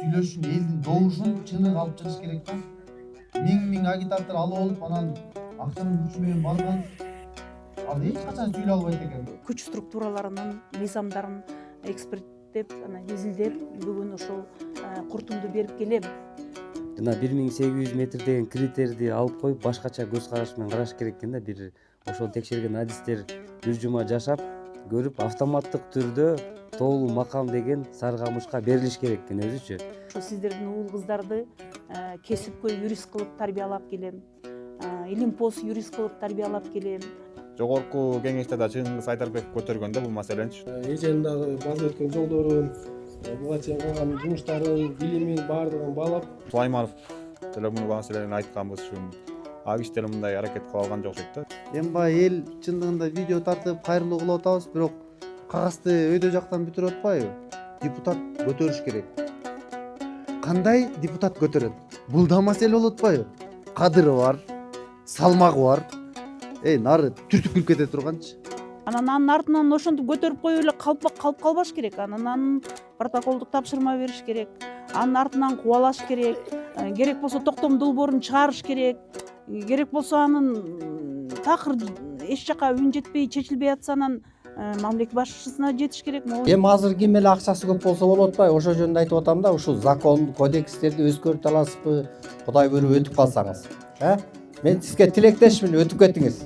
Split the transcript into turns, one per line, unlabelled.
сүйлөшүн, элдин добушун чыныгы алып чыгыш керек да. Миң агитатор алып алып, анан акчанын күчү менен барган ал эч качан сүйлөй албайт экен.
Күч структураларынын мыйзамдарын эксперттеп, изилдеп, бүгүн ошол куртумду берип келем.
Жана 1800 метр деген критерийди алып коюп, башкача көз караш менен караш керек экен да. Бир ошол текшерген адистер бир жума жашап, көрүп, автоматтык түрдө тоолуу макам деген Сарыкамышка берилиш керек экен өзүчө.
Ошо сиздердин уул кыздарды кесипкөй юрист кылып тарбиялап келем. Илимпоз юрист кылып тарбиялап келем.
Жогорку кеңеште да Чыңгыз Айдарбеков көтөргөн да бул маселеничи.
Эженин база өткөн жолдорун, буга чейин кылган жумуштарын, билимин баардыгын баалап.
Сулайманов деле бул маселени айтканбыз, ушу ак иштер мындай аракет кыла алган жок дейт да.
Эми баягы эл чындыгында видео тартып кайрылуу кылып атабыз, бирок кагазды өйдө жактан бүтүрүп атпайбы? Депутат көтөрүш керек. Кандай депутат көтөрөт? Бул да маселе болуп атпайбы? Кадыры бар, салмагы бар. Нары түртүп кирип кете турганчы.
Анын артынан ошентип көтөрүп коюп эле калып калбаш керек. Анын протоколдук тапшырма бериш керек. Анын артынан кубалаш керек. Керек болсо токтом долбоорун чыгарыш керек. Керек болсо анын такыр эч жака үн жетпей чечилбей атса, анан мамлекет башчысына жетиш керек.
Эми азыр ким эле акчасы көп болсо болуп атпайбы? Ошол жөнүндө айтып атам да, ушул закон, кодекстерди өзгөртө аласызбы? Кудай буйруп өтүп калсаңыз. Мен сизге тилектешмин, өтүп кетиңиз.